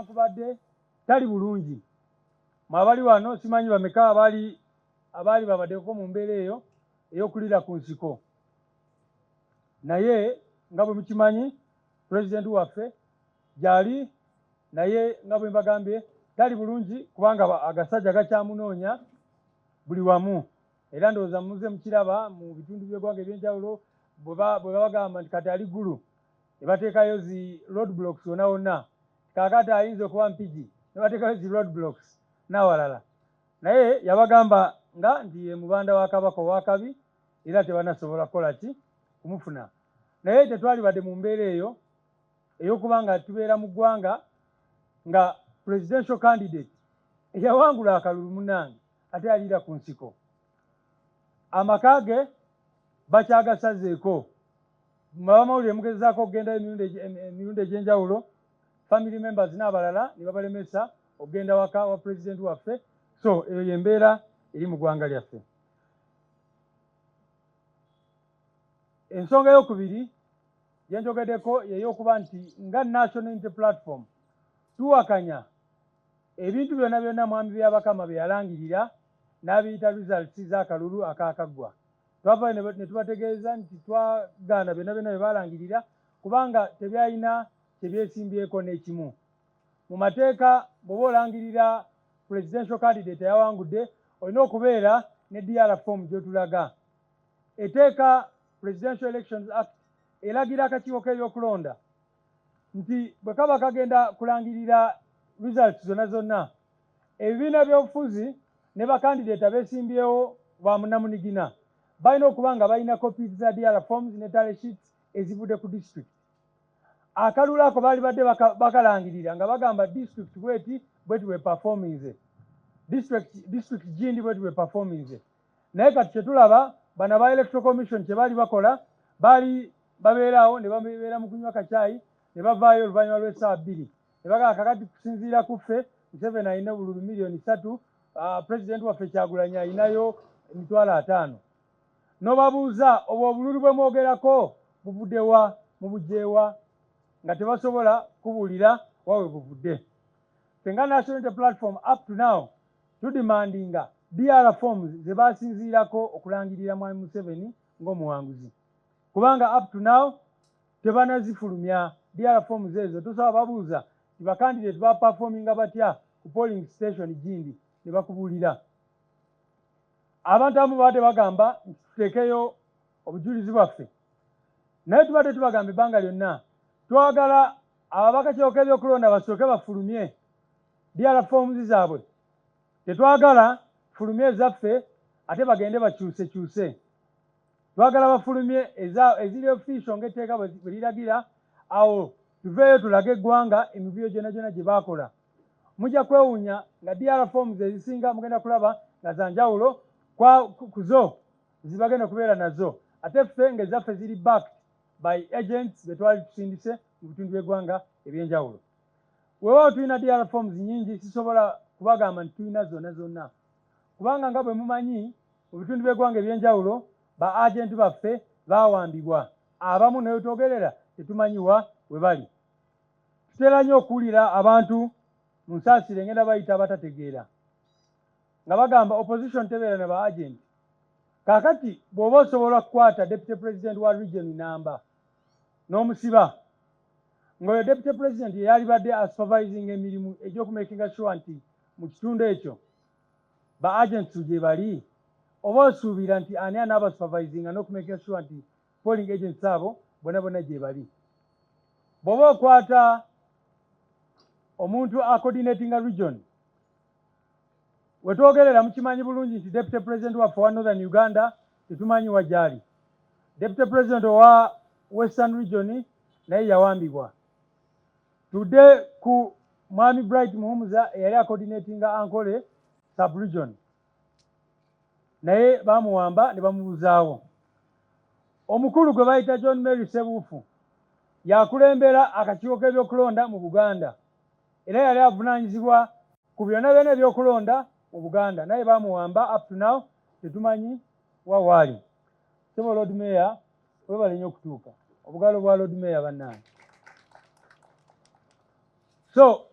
kubadde tali bulungi. Mwabali wano simanyi bameka abali babaddeko mu mbeera eyo ey'okulira ku nsiko. Naye nga bwe mukimanyi pulezidenti waffe gyali naye nga bwe mbagambye tali bulungi kubanga agasajja gakyamunoonya buli wamu. Era ndowooza muze mukiraba mu bitundu by'eggwanga eby'enjawulo bwe bagamba nti kati ali ggulu ne bateekayo zi road blocks wonna wonna. Kaakati ayinza okuba Mpigi ne bateekayo zi road blocks n'awalala. Naye yabagamba nga nti ye mubanda wa Kabaka ow'akabi era tebanasobola kukola ki kumufuna. Naye tetwalibadde mu mbeera eyo ey'okuba nga tubeera mu ggwanga nga presidential candidate eyawangula akalulu munnange ate aliira ku nsiko. Amaka ge bakyagasazeeko. Bamawulire mugezaako okugenda emirundi egy'enjawulo, family members n'abalala ne babalemesa okugenda waka wa pulezidenti waffe. So eyo y'embeera eri mu ggwanga lyaffe. Ensonga ey'okubiri gye njogeddeko y'ey'okuba nti nga National Unity Platform tuwakanya ebintu byonna byonna mwami by'Abakama bye yalangirira n'abiyita results z'akalulu akaakaggwa. Twava ne tubategeeza nti twagaana byonna byonna bye baalangirira kubanga tebyalina kye byesimbyeko n'ekimu. Mu mateeka bw'oba olangirira presidential candidate yawangudde olina okubeera ne DR form gy'otulaga. Eteeka Presidential Elections Act eragira akakiiko k'ebyokulonda nti bwe kaba kagenda kulangirira results zonna zonna, ebibiina by'obufuzi ne bakandidate abeesimbyewo ba munnamunigina balina okuba nga balina copies za DR forms ne tally sheets ezivudde ku district. Akalulu ako baali badde bakalangirira nga bagamba district bweti bwe performinze, district gindi bwe performinze. Naye kati kye tulaba bano ba electoral commission kye baali bakola baali babeerawo ne babeera mu kunywa kacaayi ne bavaayo oluvannyuma lw'essaawa 2 ne bagamba kakati kusinziira ku ffe Museveni alina obululu miliyoni 3, pulezidenti waffe Kyagulanyi alinayo 5,000. N'obabuuza obwo obululu bwe mwogerako buvudde wa mubugyeewa nga tebasobola kubuulira wawe buvudde. Fenga National Unity Platform up to now tudimandinga DR forms ze basinziirako okulangirira mwami Museveni ng'omuwanguzi. Kubanga up to now tebanazifulumya DR forms ezo. Tosaba babuuza ti bakandidate ba performinga batya ku polling station gindi ne bakubuulira. Abantu abamu baadde bagamba tuteekeyo obujulizi bwaffe. Naye tubadde tubagamba ebbanga lyonna twagala abakakiiko ebyokulonda basooke bafulumye DR forms zaabwe. Tetwagala fulumye ezaffe ate bagende bakyusekyuse. Twagala bafulumye eziri official ng'etteeka bwe liragira, awo tuveeyo tulage eggwanga emivuyo gyonna gyonna gye baakola. Mujja kwewuunya nga DR forms ezisinga mugenda kulaba nga za njawulo ku zo zibagenda kubeera nazo. Ate ffe ng'ezaffe ziri backed by agents be twali tusindise mu bitundu by'eggwanga eby'enjawulo. Weewaawo tulina DR forms nnyingi, sisobola kubagamba nti tulina zonna zonna. Kubanga nga bwe mumanyi mu bitundu by'eggwanga eby'enjawulo ba agenti baffe baawambibwa. Abamu ne wetwogerera tetumanyiwa we bali. Tutera nnyo okuwulira abantu mu nsaasire ngenda bayita abatategeera nga bagamba opposition tebeera ne ba agenti. Kaakati bw'oba osobola kukwata deputy president wa region namba n'omusiba ng'oyo deputy president yali badde supervising emirimu egy'okumakinga sure nti mu kitundu ekyo ba agents gye bali, oba osuubira nti ani anaaba supervisinga n'okumakinga sure nti polling agents abo bonna bonna gye bali. Bw'oba okwata omuntu coordinatinga region, wetwogerera mukimanyi bulungi nti deputy president waffe wa Northern Uganda tetumanyi wa gyali. Deputy president owa Western region naye yawambibwa. Tudde ku mwami Bright Muhumuza eyali coordinatinga Ankole sub-region, naye bamuwamba ne bamubuzaawo. Omukulu gwe bayita John Mary Sebuufu yakulembera akakiiko k'ebyokulonda mu Buganda era yali avunaanyizibwa ku byonna byonna ebyokulonda mu Buganda, naye bamuwamba. Up to now tetumanyi wawaali. Sebo Lord Mayor webale nnyo okutuuka obugalo bwa Lord Mayor bannange. So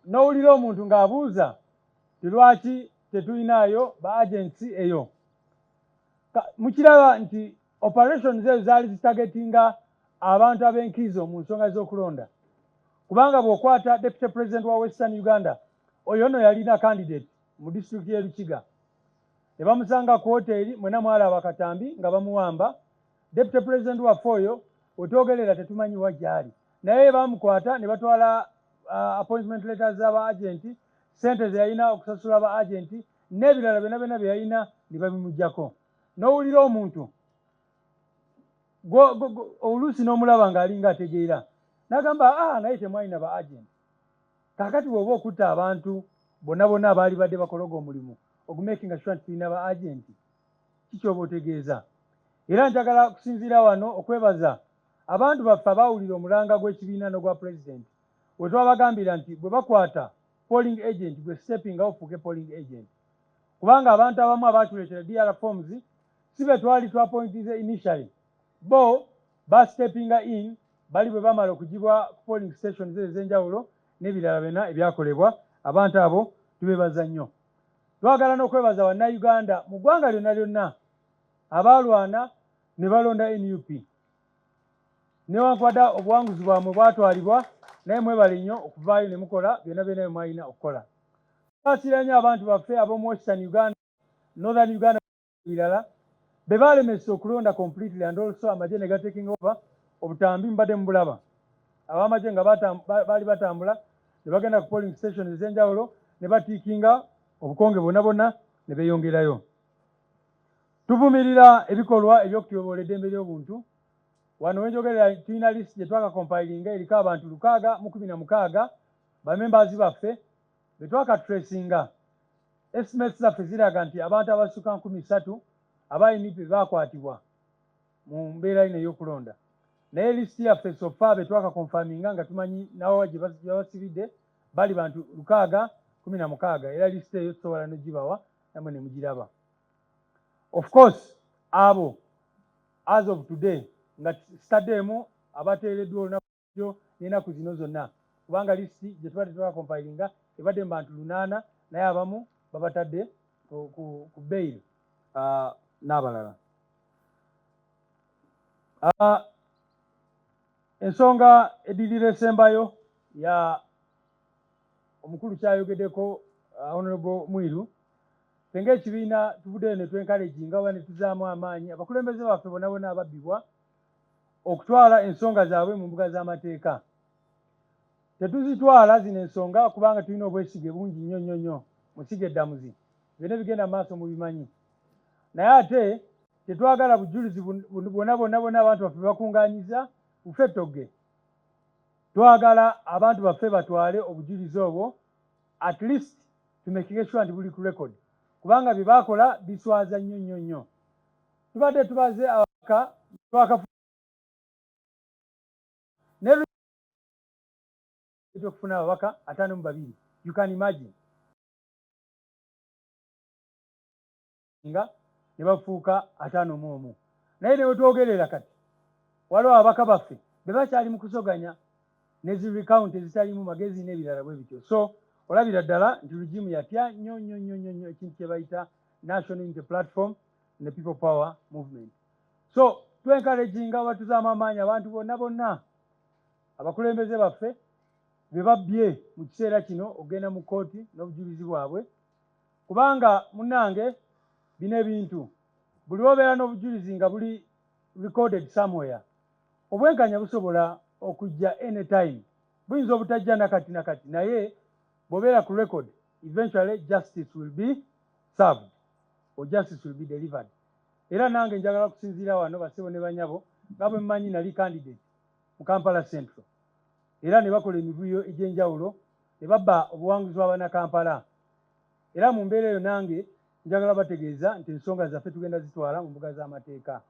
n'owulira omuntu ng'abuuza lwaki tetulinayo ba agency eyo. Mukiraba nti operations ezo zaali zitagetinga abantu ab'enkizo mu nsonga z'okulonda. Kubanga bw'okwata Deputy President wa Western Uganda, oyo ono yalina candidate mu district y'e Lukiga. Ne bamusanga ku hoteri, mwena mwalaba akatambi nga bamuwamba. Deputy President waffe oyo otwogerera tetumanyi wa gy'ali. Naye bamukwata ne batwala appointment letters z'aba agenti, sente ze yalina okusasula aba agenti, n'ebirala byonna byonna bye yalina ne babimuggyako. N'owulira omuntu oluusi n'omulaba ng'alinga ategeera n'agamba naye temwalina ba agenti. Kaakati bw'oba okutta abantu bonna bonna abaali badde bakologa omulimu okumakinga sure nti tulina ba agenti, kikyoba otegeeza. Era njagala kusinziira wano okwebaza abantu baffe abawulira omulanga gw'ekibiina n'ogwa pulezidenti we twabagambira nti bwe bakwata polling agent gwe stepping ofuuke polling agent. Kubanga abantu abamu abatuleetera DR forms si be twali twapointize initially, bo basteppinga in bali bwe bamala okugibwa ku polling stations ez'enjawulo n'ebirala byonna ebyakolebwa. Abantu abo tubebaza nnyo. Twagala n'okwebaza bannayuganda mu ggwanga lyonna lyonna abaalwana ne balonda NUP. Newankubadde obuwanguzi bwamwe bwatwalibwa, naye mwebale nnyo okuvaayo ne mukola byonna byonna bye mwalina okukola. Twasiira nnyo abantu baffe ab'omu Western Uganda, Northern Uganda ebirala be baalemesa okulonda completely and also amagye ne gateking over obutambi mbadde mu bulaba. Ab'amagye nga baali batambula ne bagenda ku polling station ez'enjawulo ne batiikinga obukonge bwonna bwonna ne beeyongerayo. Tuvumirira ebikolwa eby'okutyoboola eddembe ly'obuntu. Wano wenjogerera tulina list gye twakakompilinga eriko abantu 616 bamembers baffe be twakatresinga. Estimates zaffe ziraga nti abantu abasukka 3000 abayinipe baakwatibwa mu mbeera ino ey'okulonda. Naye list yaffe sofa be twakakonfaminga nga tumanyi nawo gye basibidde bali bantu 616 era list eyo tusobola n'ogibawa namwe ne mugiraba. Of course abo as of today nga sitaddeemu abateereddwa olunaku n'ennaku zino zonna, kubanga lisiti gye tubadde twakakompilinga ebadde mu bantu 800 naye abamu babatadde ku bail n'abalala. Ensonga eddirira esembayo ya omukulu kyayogeddeko Honorable Mwiru, ffe ng'ekibiina tuvuddeyo ne twencouraginga oba ne tuzaamu amaanyi abakulembeze baffe bonna bonna ababbibwa okutwala ensonga zaabwe mu mbuga z'amateeka. Tetuzitwala zino ensonga kubanga tulina obwesige bungi nnyo nnyo nnyo, musige eddamuzi, byonna bigenda maaso mu bimanyi. Naye ate tetwagala bujulizi bwonna bwonna bwonna abantu baffe bakungaanyiza bufe ttogge. Twagala abantu baffe batwale obujulizi obwo, at least tumekinge sure nti buli ku record, kubanga bye baakola biswaza nnyo nnyo nnyo. Tubadde tubaze ababaka twakafu okufuna ababaka 52. You can imagine. Nga ne bafuuka 51. Naye ne wetwogerera kati waliwo ababaka baffe be bakyali mu kusoganya ne zi recount ezitalimu magezi n'ebirala bwe bityo. So olabira ddala nti regimu yatya nnyo nnyo nnyo nnyo ekintu kye bayita National Unity Platform ne People Power Movement. So twencouraginga abatuzaamu amaanyi abantu bonna bonna abakulembeze baffe be babbye mu kiseera kino okugenda mu kkooti n'obujulizi bwabwe, kubanga munnange bino ebintu buli obeera n'obujulizi nga buli recorded somewhere, obwenkanya busobola okujja anytime, buyinza obutajja nakati nakati, naye bw'obeera ku record eventually justice will be served or justice will be delivered. Era nange njagala kusinziira wano basebo ne banyabo nga bwe mmanyi nali candidate mu Kampala Central, era ne bakola emivuyo egy'enjawulo ne babba obuwanguzi bw'abana Kampala. Era mu mbeera eyo nange njagala bategeeza nti ensonga zaffe tugenda zitwala mu mbuga z'amateeka.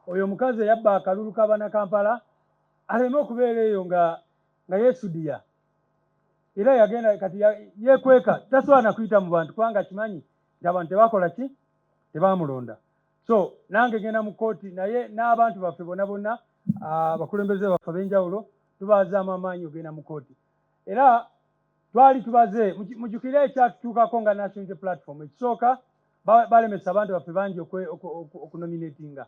Oyo omukazi eyabba akalulu k'abana Kampala aleme okubeera eyo nga yeesudiya, era yagenda kati yeekweka, tasobola na kuyita mu bantu kubanga kimanyi nti abantu tebakola ki, tebaamulonda. So nange ngenda mu kkooti naye n'abantu baffe bonna bonna abakulembeze baffe ab'enjawulo tubazaamu amaanyi ogenda mu kooti. Era twali tubaze mujjukire ekyatutuukako nga National Unity Platform. Ekisooka balemesa abantu baffe bangi okunominatinga,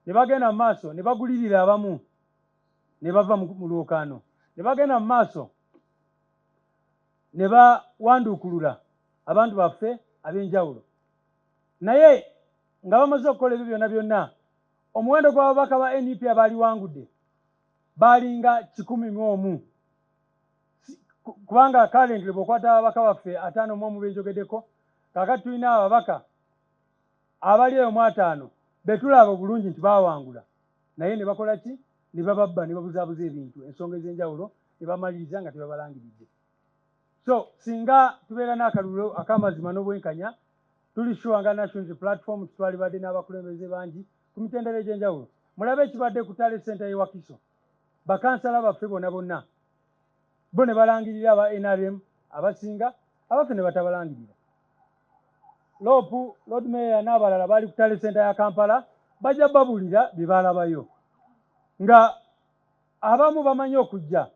ne bagenda mu maaso ne bagulirira abamu ne bava mu lwokaano, ne bagenda mu maaso ne bawanduukulula abantu baffe ab'enjawulo. Naye nga bamaze okukola ebyo byonna byonna, omuwendo gw'ababaka ba NUP abaali wangudde baalinga 101, kubanga currently bw'okwata ababaka baffe 51 benjogeddeko, kaakati tulina ababaka abali eyo mu 5 be tulaba obulungi nti baawangula, naye ne bakola ki? Ne bababba ne babuzaabuza ebintu, ensonga ez'enjawulo ne bamaliriza nga tebabalangiridde. So singa tubeera n'akalulu ak'amazima n'obwenkanya, tuli sure nga National Unity Platform twalibadde n'abakulembeze bangi ku mitendera egy'enjawulo. Mulabe ekibadde ku Tale Center y'e Wakiso, bakansala baffe bonna bonna bo ne balangirira aba NRM abasinga, abaffe ne batabalangirira. Lord Mayor n'abalala baali ku Tale Center ya Kampala, bajja babuulira bye baalabayo. Nga abamu bamanyi okujja,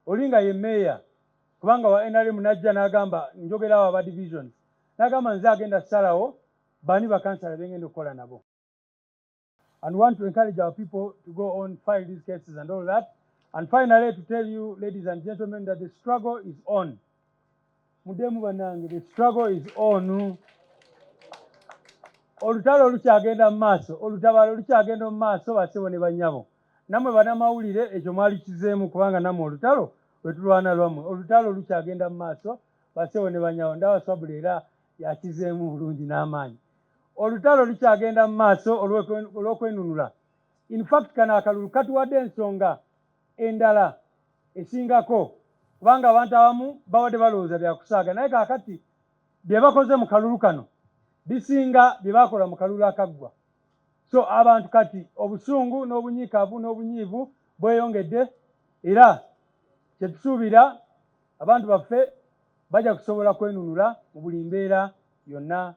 oli nga ye Mayor, kubanga wa NRM najja n'agamba, njogerawo aba divisions, n'agamba nze agenda ssalawo bani bakansala bengenda okukola nabo. And want to encourage our people to go on, file these cases and all that. And finally, to tell you, ladies and gentlemen, that the struggle is on. Mudemu banange, the struggle is on. Olutalo lukyagenda mu maaso, olutabalo lukyagenda mu maaso, bassebo ne bannyabo. Nammwe bannamawulire ekyo mwali kizeemu, kubanga nammwe olutalo lwe tulwana lwammwe. Olutalo lukyagenda mu maaso, bassebo ne bannyabo. Ndaba Swabula era yakizeemu bulungi n'amaanyi. Olutalo lukyagenda mu maaso olw'okwenunula. In fact, kano akalulu katuwadde ensonga endala esingako, kubanga abantu abamu bawadde balowooza bya kusaaga, naye kaakati bye bakoze mu kalulu kano bisinga bye bakola mu kalulu akaggwa. So abantu kati obusungu n'obunyiikaavu n'obunyiivu bweyongedde, era kye tusuubira abantu baffe bajja kusobola kwenunula mu buli mbeera yonna.